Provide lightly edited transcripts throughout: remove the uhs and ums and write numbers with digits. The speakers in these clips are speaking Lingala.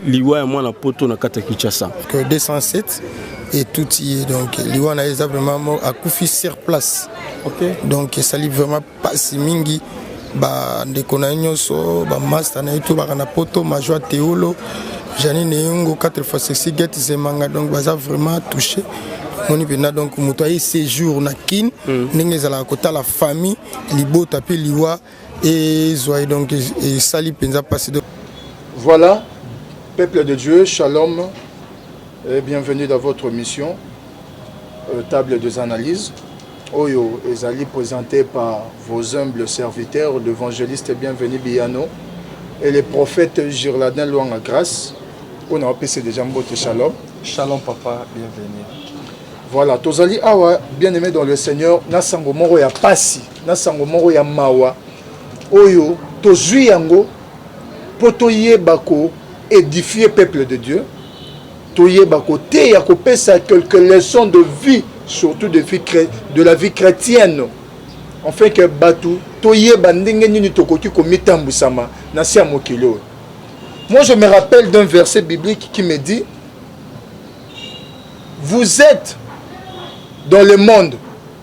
liwa ya mwana poto na kata Kinshasa. 207 et tout y est donc liwa na eza vraiment à Koufi sur place. OK. Donc ça li vraiment pas si mingi ba ndeko na nyonso ba master na itu ba na poto major Teolo Janine Yongo 4 fois sexy get zemanga donc baza vraiment touché. On y vient donc mutoyi séjour na kin ndenge zala kota la famille libo tapé liwa et zoy donc et sali penza passé. Voilà, peuple de Dieu, shalom et bienvenue dans votre mission table des analyses. Oyo ezali présenté par vos humbles serviteurs, l'évangéliste bienvenu Biano et le prophète Girladin Louanga Grâce. On a appelé déjà Mbote Shalom. Shalom papa, bienvenue. Voilà, tozali awa bien-aimé dans le Seigneur, nasango moro ya pasi, nasango moro ya mawa. Oyo tozui yango poto yebako édifier peuple de Dieu. Toyebako te ya kopesa quelques leçons de vie, surtout de la vie chrétienne. Enfin que batu toyeba ndenge nini tokoki komitambusama na sia mokilo. Moi je me rappelle d'un verset biblique qui me dit: vous êtes dans le monde,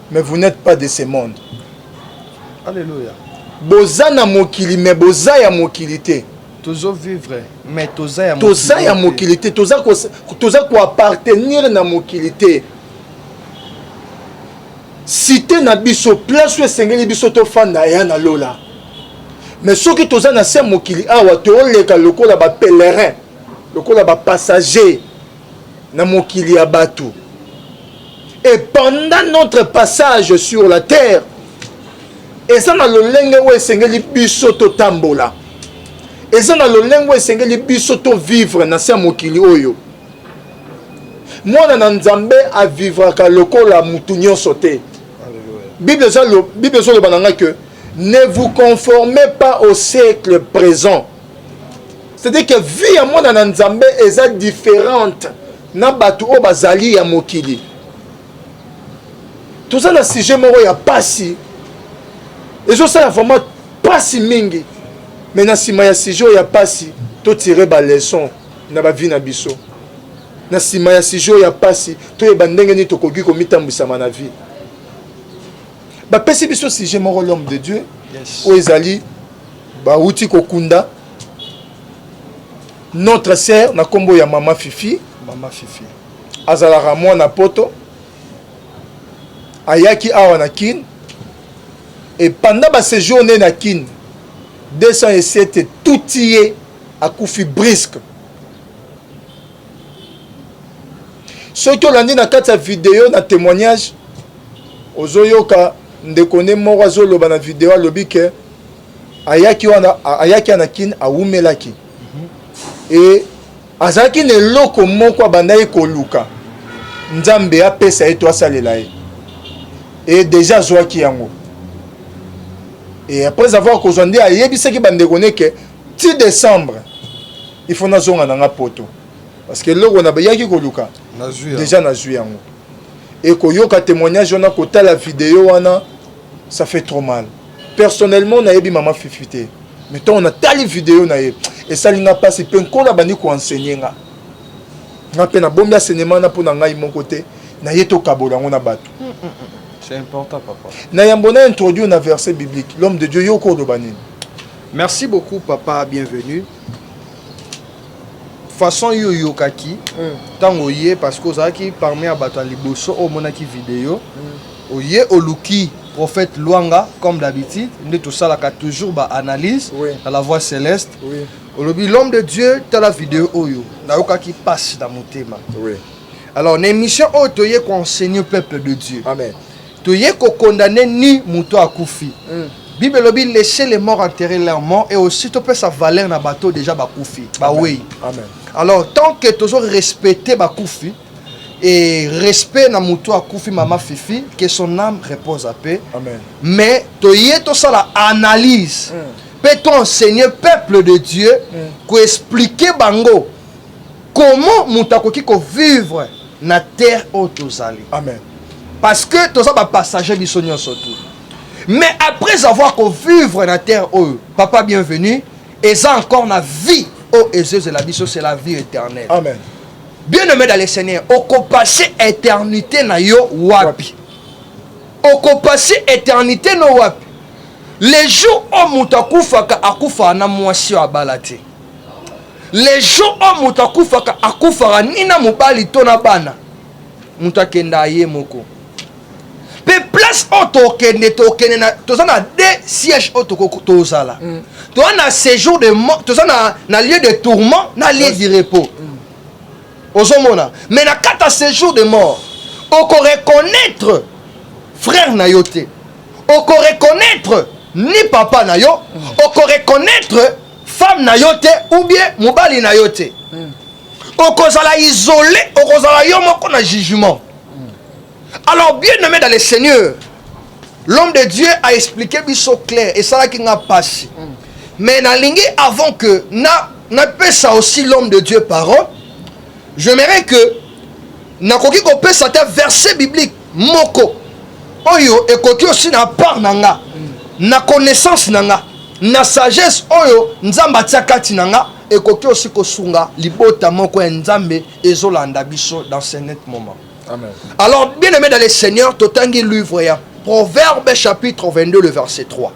mais vous n'êtes pas de ce monde. Alléluia. Bozana mokili, mais bozaya mokilité. Toujours vivre, mais tozaya mokilité. Toza ko appartenir na mokilité. Cité na biso place où sengeli biso to fanda ya na lola. Mais ceux qui toza na se mokili awa to leka lokola ba pèlerin, lokola ba passager na mokili ya batu. Et pendant notre passage sur la terre, et ça na lolenge où sengeli biso to tambola. Et ça na lolenge où sengeli biso to vivre na se mokili oyo. Moi na nzambe a vivre ka lokola mutu nyonso te. Bible so le bananga que ne vous conformez pas au siècle présent. C'est-à-dire que vie à moi dans nzambe est différente na batu o bazali ya mokili. Tout ça na sujet moro ya pasi. Et ça vraiment pasi mingi. Mais na sima ya sujet ya pasi to tirer ba leçon na ba vie na biso. Na sima ya sujet ya pasi to e bandenge ni tokoki ko mitambusama na vie. Ba pesi biso sujet moro l'homme de Dieu. Yes. O ezali ba uti kokunda. Notre sœur na kombo ya Mama Fifi. Mama Fifi. Azalaka mwana poto. Ayaki awa na kin. Et pendant ba séjourné na kin 207 tout y est à Koufi brisque. Ceux qui ont landé na kata vidéo na témoignage ozoyoka ndekone moko azoloba na vidéo alobi ke ayaki anakin awumelaki. Et azalaki na eloko moko abandaki koluka nzambe apesa ye to asalela ye. Et déjà azwaki yango. Et après avoir kozwa nde ayebisaki bandekone ke ti décembre il faut nazonga nanga poto. Parce que eloko na bayaki koluka déjà nazwi yango. Et koyoka témoignage on a kota la vidéo wana ça fait trop mal. Personnellement na yebi Mama Fifi te. Mais toi on a tali vidéo na ye et ça linga passe penko la bandi ko enseigner nga. Nga pe na bombi enseignement na pona ngai mon côté na yeto kabola ngona batu. C'est important papa. Na yambona introduit un verset biblique. L'homme de Dieu yoko do banine. Merci beaucoup papa, bienvenue. Façon yo yokaki tango yé parce que ozaki parmi abato liboso o monaki vidéo oyé oluki prophète Louanga comme d'habitude nous tout ça là toujours ba analyse dans la voix céleste olobi l'homme de Dieu dans la vidéo oyo na yokaki passe dans motema. Alors une émission o toyé ko enseigner au peuple de Dieu. Amen. Toyé ko condamner ni muto akufi. Bible lobi laisser les morts enterrer leurs morts et aussi to peut sa valeur na bateau déjà ba kufi. Ba oui. Amen. Alors, tant que toujours respecter Bakoufi et respect na muto Akoufi Mama Fifi, que son âme repose à paix. Amen. Mais tu y tout ça la analyse. Peut-on enseigner peuple de Dieu qu'on expliquer bango comment mutakoki ko vivre na terre autosali. Amen. Parce que tout ça va passager bisonyo surtout. Mais après avoir qu'on vivre na terre papa bienvenue, et ça encore na vie oh Jésus la biso c'est la vie éternelle. Amen. Bien-aimé dans le Seigneur, oko passer éternité na yo wapi. Oko passer éternité no wapi. Les jours où mutakufaka akufa na mwasi wa balate. Les jours où mutakufaka akufa nina mobali to na bana. Mutakenda ye moko. Pe place tokende na tozana deux sièges tozala. Tozana séjour de mort, tozana na lieu de tourment, na lieu de repos. Ozomona. Mais na kata séjour de mort, oko reconnaître frère na yo te. Oko reconnaître ni papa na yo, oko reconnaître femme na yo te ou bien mobali na yo te. Oko zala isolé, oko zala yo moko na jugement. Alors bien aimé dans le Seigneur, l'homme de Dieu a expliqué biso clair et ça là qui n'a passé. Mais na lingi avant que na peut ça aussi l'homme de Dieu parole. J'aimerais que na koki ko peut ça verset biblique moko. Oyo et koki aussi na part nanga. Na connaissance nanga, na sagesse oyo nzamba tiakati nanga et koki aussi ko sunga libota moko nzambe ezolanda biso dans ce net moment. Amen. Alors, bien aimé dans le Seigneur, Totangi livre ya Proverbe chapitre 22, le verset 3.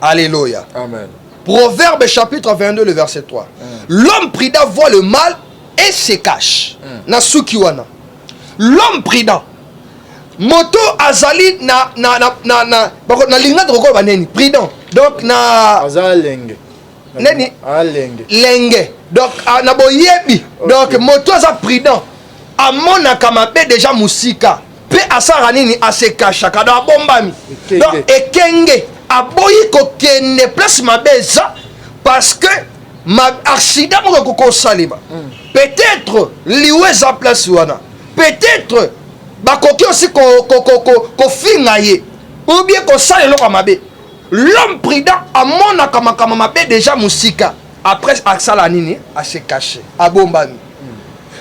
Alléluia. Amen. Proverbe chapitre 22, le verset 3. L'homme prudent voit le mal et se cache. Na sukiwana. L'homme prudent. Moto azali na linga de baneni. Prudent. Donc na Azalenge. neni Alenge. lenge. Donc na boyebi. Donc moto aza prudent. Amona kamabe déjà musika pe asara nini asekashaka da bombami donc ekenge aboyi ko kene place mabeza parce que ma accident moko ko salima peut-être liwe za place wana peut-être bakoki aussi ko fingaye ou bien ko salelo kamabe l'homme prudent amona kama mabe déjà musika après asala nini asekache abombami.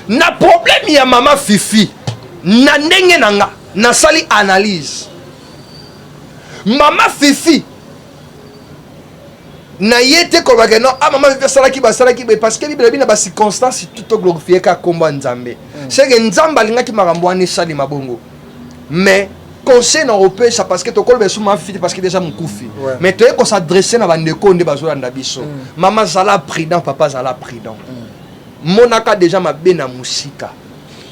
Na problème ya mama Fifi na ndenge nanga na sali analyse mama Fifi na yete ko bageno mama Fifi salaki parce que bible bina ba circonstance tout glorifier ka komba nzambe c'est que nzamba linga ki makambo ani sali mabongo mais conseil na opé ça parce que to kolbe suma Fifi parce que déjà mukufi mais to ko s'adresser na bandeko nde bazolanda biso mama zala prudent papa zala prudent. Monaka déjà ma bena musika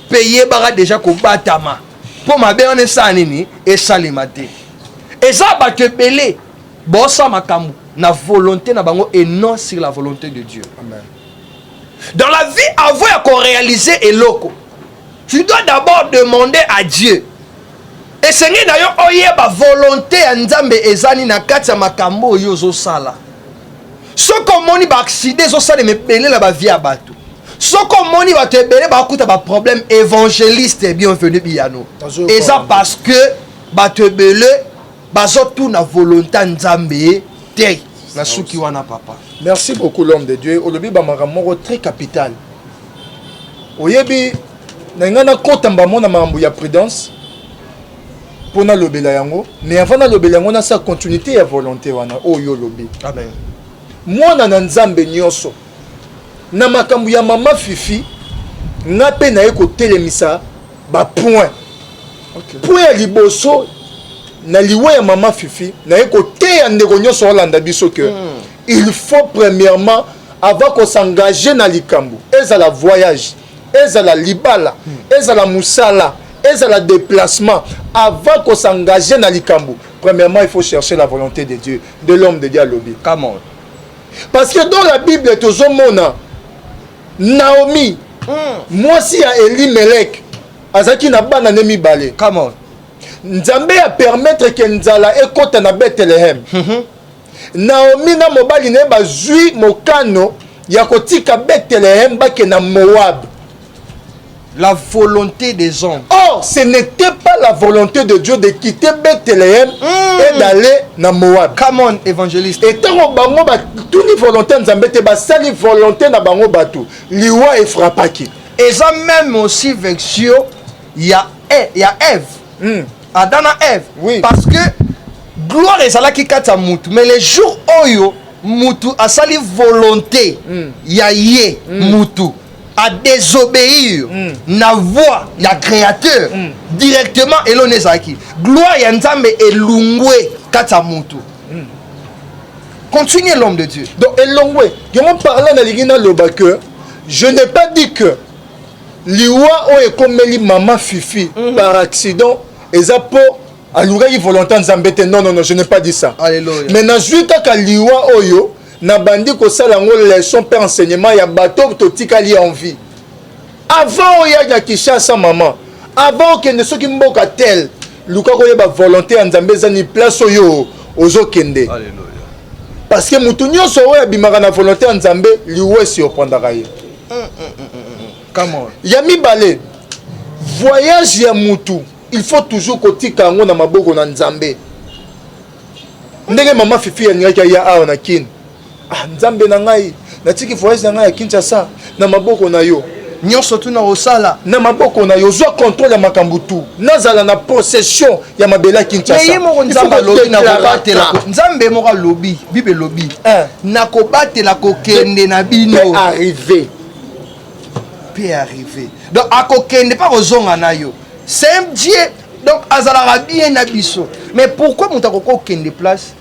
payé bara déjà ko batama pour ma be on esa nini et salimate et ça ba te belé bossa makambu na volonté na bango et non sur la volonté de Dieu. Amen. Dans la vie avant qu'on réaliser eloko tu dois d'abord demander à Dieu et Seigneur d'ailleurs oye ba volonté ya nzambe ezani na kati ya makambo yo zo sala ce comme moni ba accident zo sala me belé la ba vie à bateau. Ce qu'on moni va te bérer, bah écoute, bah problème évangéliste est bienvenu biano. Et ça parce que bah te bérer, bah surtout na volonté nzambe te na suki wana papa. Merci beaucoup l'homme de Dieu. Olobi ba makamoko très capital. Oyebi na ngana kotamba mona mambo ya prudence. Pona lobela yango, mais avant na lobela yango na sa continuité ya volonté wana oyo lobi. Amen. Mwana na nzambe nyonso. Na makambu ya mama Fifi nga pe na eko telemisa ba point. Point ya liboso na liwe ya mama Fifi na eko te ya ndeko nyonso olanda biso que il faut premièrement avant qu'on s'engager na likambu ezala voyage ezala libala ezala musala ezala déplacement avant qu'on s'engager na likambu premièrement il faut chercher la volonté de Dieu de l'homme de Dieu lobi. Come on. Parce que dans la Bible tozomona Naomi, moi si à Elimelech, azaki na bana nemi balé. Come on. Nzambe a permettre que nzala ekota na Bethlehem. Naomi na mobali ne ba zui mokano ya kotika Bethlehem ba ke na Moab. La volonté des hommes. Or, ce n'était pas la volonté de Dieu de quitter Bethlehem et d'aller na Moab. Come on, évangéliste. Et tant bango ba tout ni volonté nzambe te ba sali volonté na bango batu. Liwa et frappaki. Et ça même aussi vexio, il y a Ève. Adam et Ève. Oui. Parce que gloire est là qui kata mutu. Mais les jours oyo mutu asali volonté ya ye mutu à désobéir na voix ya créateur directement elone ezalaki gloire ya nzambe elungwe kata mutu. Continuez l'homme de Dieu. Donc elongwe yango parlant na ligina loba que je n'ai pas dit que liwa o ekomeli mama Fifi par accident eza po aluraki volonté nzambe te. Non, je n'ai pas dit ça. Alléluia. Mais nazwi kaka liwa oyo na bandi kosala yango leçon pe enseignement ya bato totikali en vie. Avant oya ya Kinshasa maman, avant okende soki mboka tel luka koyeba volonté ya nzambe eza ni place oyo ozokende. Alléluia. Parce que mutu nyonso oyo abimaka na volonté ya nzambe liwa esi opandaka ye. Come on. Ya mibale voyage ya mutu il faut toujours kotika yango na maboko na nzambe. Ndenge mama Fifi alingaki ya awa na kin. Nzambe na ngai natiki voyage na ngai ya Kinshasa na maboko na yo. Nyonso tu na osala na maboko na yo zwa contrôle ya makambo tu nazala na possession ya mabela Kinshasa. Mais moko nzambe lobi na kobatela nzambe moko lobi bible lobi na kobatela kokende na bino arrivé. Donc à kokende pas ozonga na yo. C'est un Dieu donc azala bien na biso. Mais pourquoi mutako kokende place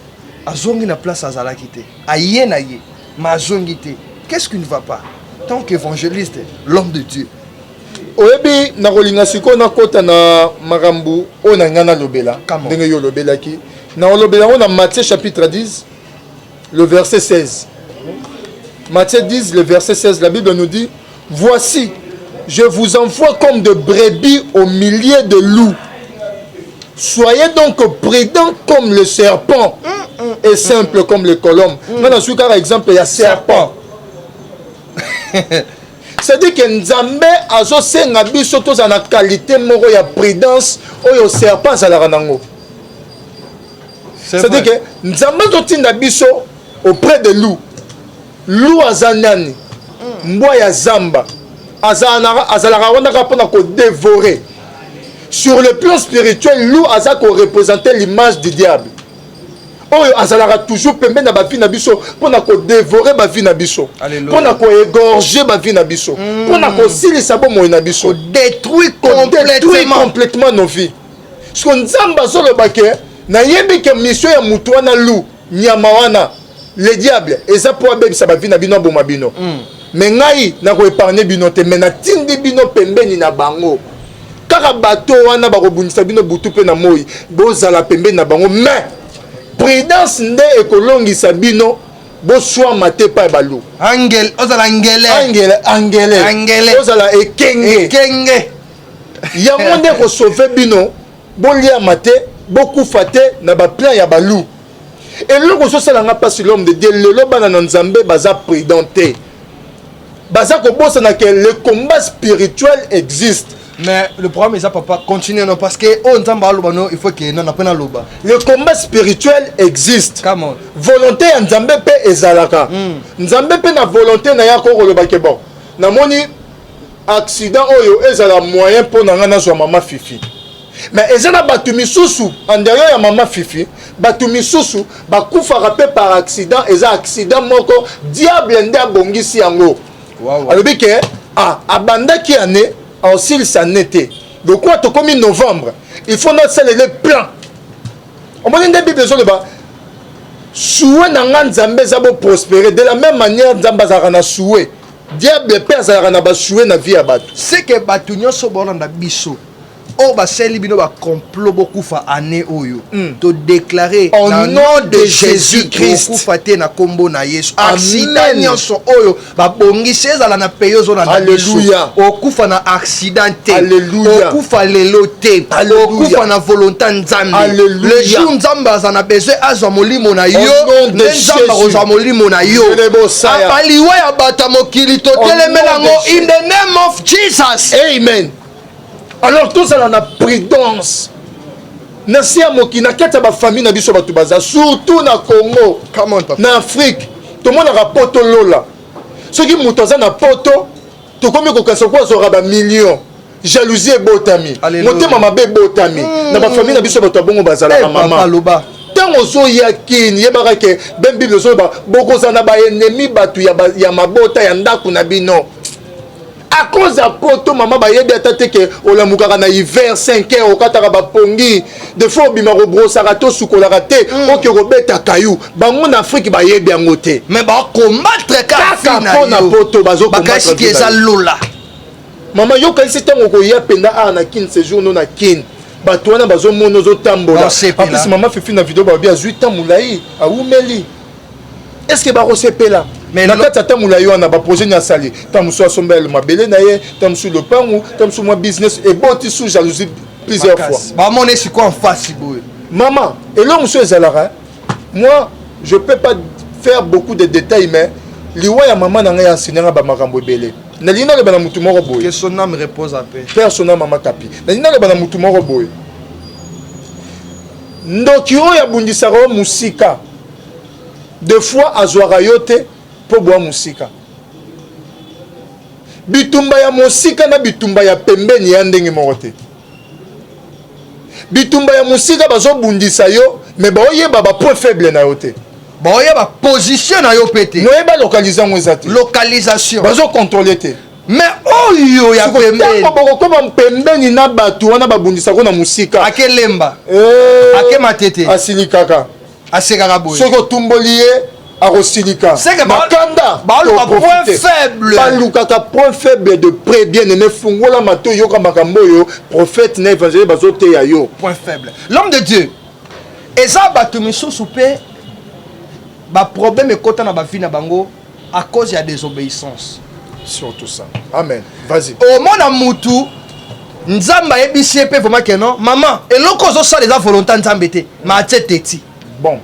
azongi na place azala kité aye na ye ma azongi te. Qu'est-ce qui ne va pas? Tant qu'évangéliste, l'homme de Dieu. Oyebi na kolinga siko na kota na makambu ona ngana lobela ndenge yo lobela ki na lobela on a Matthieu chapitre 10 le verset 16. Matthieu 10 le verset 16, la Bible nous dit voici je vous envoie comme de brebis au milieu de loups. Soyez donc prudents comme le serpent et simple comme le colombe. Maintenant je suis par exemple il y a serpent. C'est-à-dire que Nzambe azo senga biso toza na qualité moko ya prudence oyo serpent azalaka nango. C'est-à-dire que Nzambe totinda biso auprès de loup. Loup azanani. Mbwa ya zamba. Azalaka wana kapona ko dévorer. Sur le plan spirituel, loup aza ko représenter l'image du diable. Oyo azalaka toujours pembe na ba vie na biso pona ko dévorer ba vie na biso. Pona ko égorger ba vie na biso. Pona ko silisa bo moyo na biso. Détruire complètement nos vies. Parce que nzamba zolo bake na yebi ke mission ya mutu wana loup nyama wana le diable eza po abebisa ba vie na bino bo mabino. Mais ngai na ko épargner bino te mais na tindi bino pembeni na bango. Kaka bato wana ba ko bunisa bino butu pe na moyi bozala pembeni na bango mais prudence nde ekolongisa bino boswa mate pa balu angel ozala angele ozala ekenge yango nde ko sauver bino bolia mate bokufa te na ba plan ya balu eloko sosala nga pasi l'homme de Dieu lelo bana na nzambe baza prudente baza ko bosa na que le combat spirituel existe. Mais le problème est ça, papa, continue non parce que il faut que non apprenne à loba. Le combat spirituel existe. Come on. Volonté ya nzambe pe ezalaka. Nzambe pe na volonté na ya ko loba ke bon. Na moni accident oyo ezala moyen pour na ngana zo mama Fifi. Mais ezana batu misusu en derrière ya mama Fifi, batu misusu bakufa rapé par accident, eza accident moko diable nde abongisi yango. Wow. Alors que abanda ki année aussi ça n'était. Donc quoi tu comme novembre, il faut notre salle les plans. On m'a dit des besoins de bas. Souhait n'a nzambe zabo prospérer de la même manière nzamba zarana souhait. Diable père zarana ba souhait na vie abat. C'est que batunyo so bolanda biso. Oh bah c'est libino ba complot beaucoup fa année oyo. To déclarer au nom de Jésus-Christ. Beaucoup faté na kombo na Yesu. Accident nyonso oyo ba bongi sezala na peyozo na biso. Alléluia. Okufa na accidenté. Alléluia. Okufa leloté. Okufa na volonté nzambe. Alléluia. Le jour nzamba za besoin azwa molimo na yo. Nzamba ozwa molimo na yo. Apaliwa ya bata mokili to telemelango in the name of Jesus. Amen. Alors tous ça na prudence. Na sia moki na kata ba famille na biso batu baza surtout na Congo, na Afrique. Tout le monde a poto lola. Ceux qui mutoza na poto, to komi ko kaso kwa zora ba millions. Jalousie botami. Motema mabe botami. Na ba famille na biso batu bongo bazala na mama. ntango ozoya kini yebaka ke ben bible ozoyeba bokozala baennemi bato ya mabota ya ndako na bino à cause ya poto mama bayebi ata te ke olamukaka na hiver 5 heures okataka bapongi de fois obima kobrosaka to sukolaka te oke kobeta kayu bango na afrique bayebi yango te mais bakombattre kaka mpona poto bazokasi eza lola mama yokanisi ntango koya mpenza ar na kini séjour no na kini bato wana bazomona ozotambola apesi mama fifi na video babi azwi ta molai awumeli estce bakosepela na kati ata molai wana baprojet ni asali ta mosu asombela mabele na ye ta mosu lopangu ta mosu mwa business eboti sous jalousie plusieurs fois bamona esiko en face boye mama eloko mosu ezalaka moi je peux pas faire beaucoup de détails mais liwa ya mama na ngai enseigner bamakambo ebele nalingi naleba na mutu moko boye que son âme repose en paix persona mama kapi nalingi naleba na mutu moko boye ndoki oyo abundisaka yo musika des fois azwaka yo te mpo bwa musika bitumba ya mosika na bitumba ya pembeni ya ndenge moko te bitumba ya mosika bazobundisa yo me baoyeba bapoint faible na yo te baoyeba position na yo mpe te noyeba localize yango eza te localisation bazocontrole te mais oyo ya pembeni bokokoma pembeni na bato wana babundisako na mosika ake lemba ake matete asili kaka asekaka boye soki otumboli ye akosilika makanda balukaka point faible de près bien aimé fungola mato yoka makambo oyo prophète na évangile bazoteya yo point faible l'homme de Dieu eza bato misusu mpe baproblème ekota na bavi na bango à cause ya désobéissance surtout ça amen vas-y omona mutu nzambe ayebisi ye mpe vraimen ke non mama eloko ozosala eza volonté nzambe te ma atie teti bon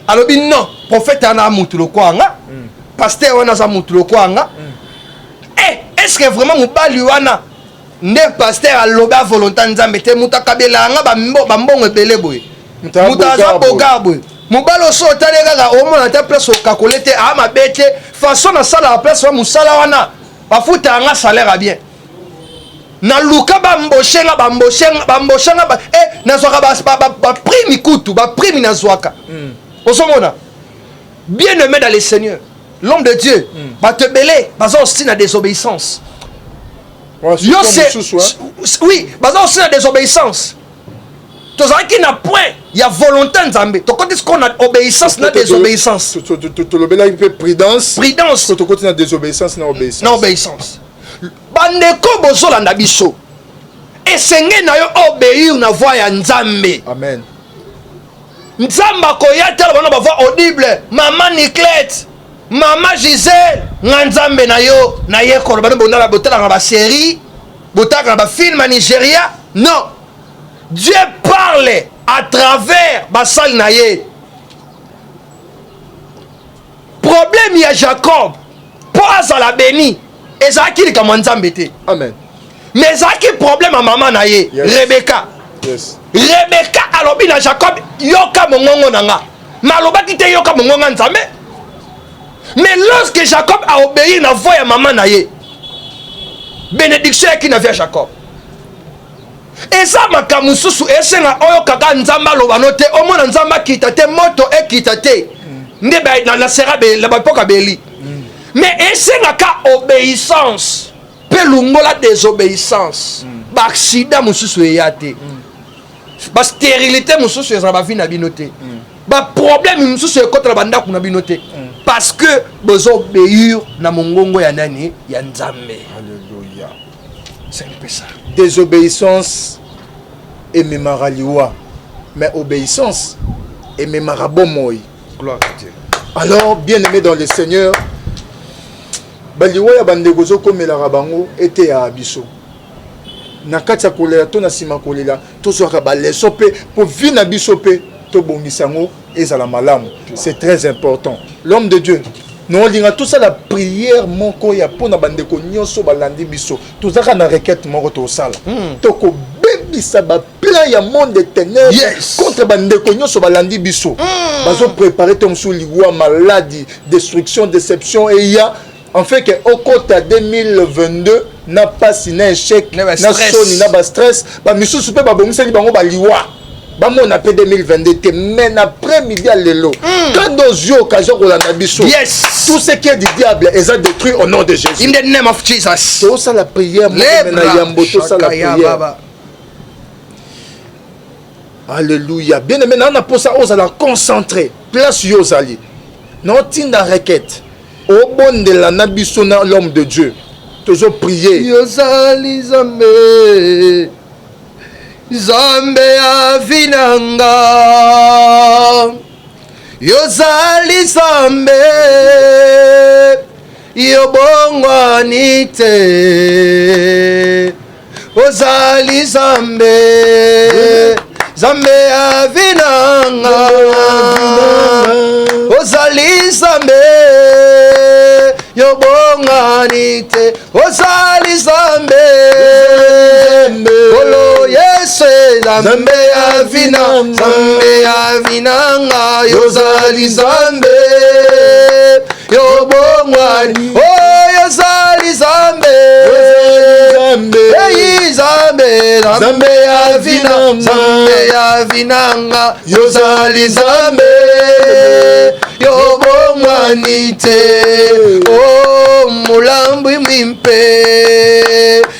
alobi non prophète ana mutu lokwanga pasteur wana aza mutu lokwanga est-ce que vraiment mobali wana nde pasteur alobi a volonté nzambe te mutu akabelanga bambongo ebele boye mutu aza bogar boye mobali oso otali kaka omona te place okakole te aa mabe te façon nasalaka place wa mosala wana bafuta yanga salaire a bien naluka bamboshanga nazwaka baprimi kutu baprimi nazwaka osomona bien aimé dans le Seigneur l'homme de Dieu bato ebele baza aussi na désobéissance yo oui baza aussi na désobéissance tozalaki na point ya volonté nzambe tokoti siko na obéissance na désobéissance tolobelaki mpe prudence tokoti na désobéissance na obéissance bandeko bozolanda biso esenge na yo obéir na voix ya nzambe amen nzambe akoya tala bana bavoix audible mama Niclette mama Gisèle nga nzambe na yo na ye koloba bondala botalaka basérie botalaka na bafilme ya Nigeria non Dieu parle à travers basali na ye problème ya Jacob po azala béni ezalaki likambo nzambe te amen mais ezalaki problème ya mama na ye Rebecca Rebecca alobi na Jacob yoka mongongo na nga mais alobaki te yoka mongongo nzambe mais lorsque Jacob a obéi na voix ya mama na ye bénédiction yaki na vie ya Jacob eza makambo mosusu esenga oyo kaka nzambe aloba no te omona nzambe akita te moto ekita te nde nasera bapoka beli mais esengaka obéissance mpe lungola désobéissance baaccident mosusu eya te bastérilité mosusu ezala bavi na bino te baproblème mosusu ekotala bandako na bino te parce que bozobéir na mongongo ya nani ya nzambe. Alléluia. C'est un peu ça. Désobéissance ememaka liwa, mais obéissance ememaka bomoi. Gloire à Dieu. Alors, bien aimé dans le Seigneur, baliwa ya bandeko zokomelaka bango ete ya biso. Na kati ya kolela to na sima kolela to soka baleso pe pour vie na biso pe to bongisango ezala malamu. C'est très important. L'homme de Dieu, nous linga tout ça la prière moko ya pona bandeko nyonso balandi biso. Tozaka na requête moko to sala. Toko bebisa ba plein ya monde de ténèbres contre bandeko nyonso balandi biso. Bazo préparer ton sou liwa maladie, destruction, déception et il y a en fait que au côté 2022 n'a pas signé échec na soni na ba stress ba misusu pe ba bongiseli bango ba liwa on a fait 2022, mais après-midi à l'élo. Quand nos yeux occasion qu'on a yes, tout ce qui est du diable est détruit au nom de Jésus. In the name of Jesus. Tout ça la prière, tout ça la prière. Alléluia. Bien aimé, on a pour ça, on a concentré. Place Yozali. Non, tinda requête. Au bon de la nabissona, l'homme de Dieu. Toujours prier. Yozali Zambe. Zambe avinanga. Yozali Zambe. Yobongwanite. Ozali Zambe. Zambe avinanga. Ozali Zambe. Yobonganite. Ozali Zambe. Olo Yesu Zambe avinanga. Zambe avinanga. Yozali Zambe. Yobongwani. Oh Yozali Zambe. Hey Zambe. Zambe avinanga. Zambe avinanga. Yozali Zambe. Yobongwanite. Oh mulambi mimpe.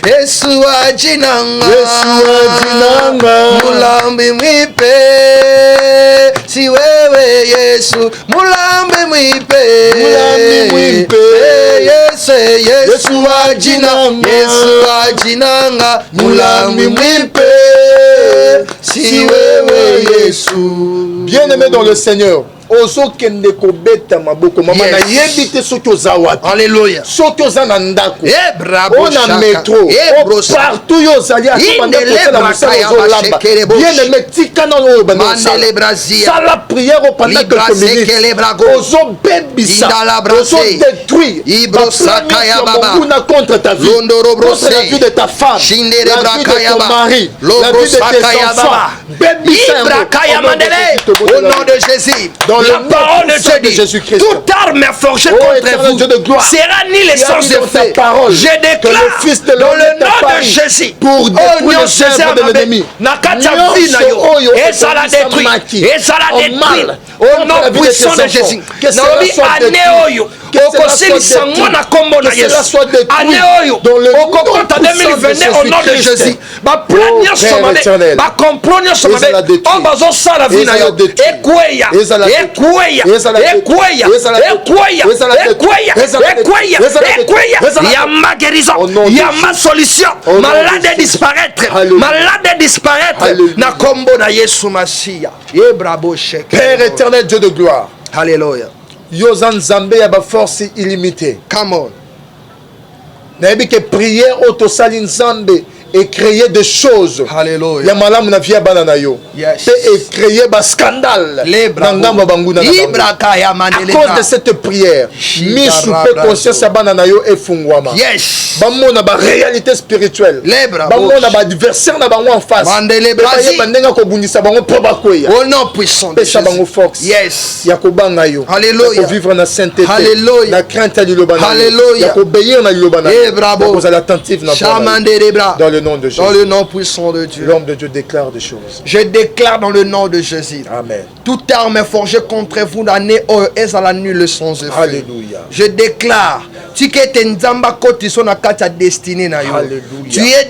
Yesu ajinanga. Yesu ajinanga. Mulambi mimpe. Si wewe Yesu. Mulambi mimpe. Mulambi mimpe. Yesu ajinanga. Yesu ajinanga. Mulambi mimpe. Si wewe Yesu. Bien-aimé dans le Seigneur. Ozo kende kobeta maboko mama na yebite soki oza wapi. Alléluia. Soki oza na ndako. Bravo. On a métro. Partout yo zali akibanda kosala musala ozolamba. Bien-aimé tika na oyo banda osala. Sala prière pendant quelques minutes. Ozo bebisa. Ozo détruire. Monguna contre ta vie. Contre la vie de ta femme. La vie de ton mari. La vie de tes enfants. Bebisa. Au nom de Jésus. Dans la parole de Dieu dit, toute arme forgée contre vous sera ni l'essence de fait. Je déclare dans le nom de Jésus pour détruire les œuvres de l'ennemi. Et ça la détruit. Et ça la détruit. Au nom puissant de Jésus. Naomi anéoyo. Okosilisa mwana kombo na Yesu. Anéoyo. Okokota 2022 au nom de Jésus. Ba plan nyonso mabe. Ba complot nyonso mabe. On bazo sala vie na yo. Ekweya. Il y a ma guérison, il y a ma solution. Malade disparaître, malade disparaître. Na kombo na Yesu Masiya. Père éternel, Dieu de gloire. Alléluia. Yozan Zambé a ba force illimitée. Come on. Nabi que prière autosali Nzambe et créer des choses. Alléluia. Ya malamu na via banana yo. Yes. Et créer des scandales. À cause de cette prière, Misu peut conscience à banana yo et fungwama. Yes. Bamo na ba réalité spirituelle. Bamo na ba adversaire na bango en face. Bandenga ko bundisa bango po bakoya. Au nom puissant de Jésus. Bango force. Yes. Ya ko banga yo. Alléluia. Ya ko vivre na sainteté. Alléluia. Na crainte à l'ilobana. Alléluia. Ya ko obéir na l'ilobana. Bravo. Vous allez attentif na dans le nom de Jésus. Dans le nom puissant de Dieu. L'homme de Dieu déclare des choses. Je déclare dans le nom de Jésus. Amen. Toute arme forgée contre vous l'année est à la nulle sans effet. Alléluia. Je déclare. Tu es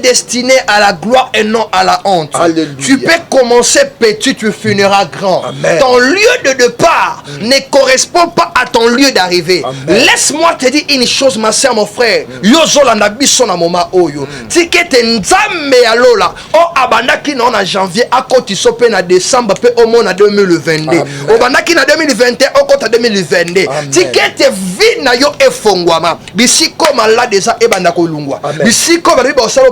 destiné à la gloire et non à la honte. Alléluia. Tu peux commencer petit, tu finiras grand. Amen. Ton lieu de départ ne correspond pas à ton lieu d'arrivée. Laisse-moi te dire une chose, ma soeur, mon frère. Yozolanda biso na moma oyo. Tikete nzambe ya lola. O abandaki na janvier akoti sope na décembre pe au na 2022. Obandaki na 2021 okota 2022. Tikete vi na yo efongwama. Bisiko malade eza ebanda kolungwa. Bisiko bali ba sala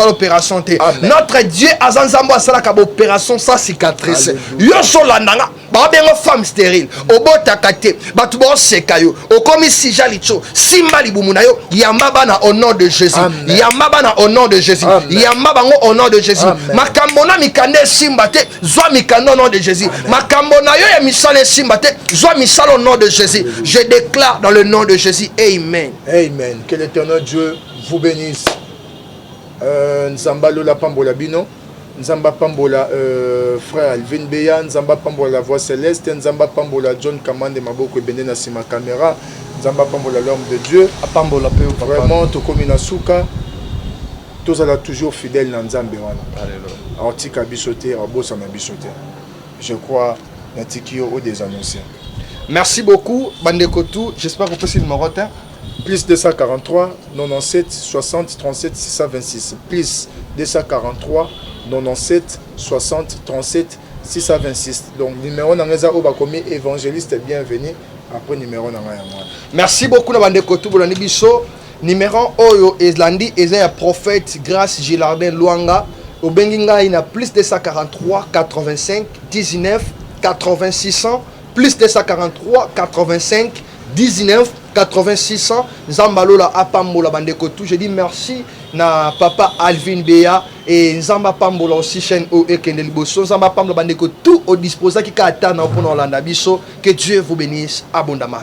opération te. Notre Dieu azanzambo asala ka opération sans cicatrice. Yozolanda nga ba bengo femme stérile. Obotaka te. Batu bo seka yo. Okomi sija licho. Simba libumu na yo. Yamaba na au nom de Jésus. Yamaba na au nom de Jésus. Yamaba ngo au nom de Jésus. Makambona mikande simba te. Zwa mikando au nom de Jésus. Makambona yo ya misale simba te. Zwa misale au nom de Jésus. Je déclare dans le nom de Jésus. Amen. Amen. Que l'Éternel Dieu vous bénisse. Nzambalo la pambola bino. Nzamba Pambola frère Alvin Beya, Nzamba Pambola la voix céleste, Nzamba Pambola John Kamande Maboko Bene na sima caméra, Nzamba Pambola l'homme de Dieu. Pambola peu vraiment tokomi na suka. Tous allons toujours fidèles dans Nzambe wana. Alléluia. Artika bisoté, abosa na bisoté. Je crois natikio au des annoncés. Merci beaucoup Bandekotou, j'espère qu'on peut se numéro terre. Plus 243 97 60 37 626. Plus 243 97 60 37 626. Donc numéro nangeza oba komi évangéliste bienvenue après numéro nanga ya mwana. Merci beaucoup na Bandekotou bolani biso. Numéro oyo ezlandi eza ya prophète Grâce Gilardin Luanga obenginga ina plus 243 85 19 86 plus 243 85 19 86 Nzambalola Apambola Bandekotou. Je dis merci na papa Alvin Beya et Nzamba Pambola aussi chaîne O et Kendel Bosso. Nzamba Pambola Bandekotou au disposa qui kata na pona Olanda biso. Que Dieu vous bénisse abondamment.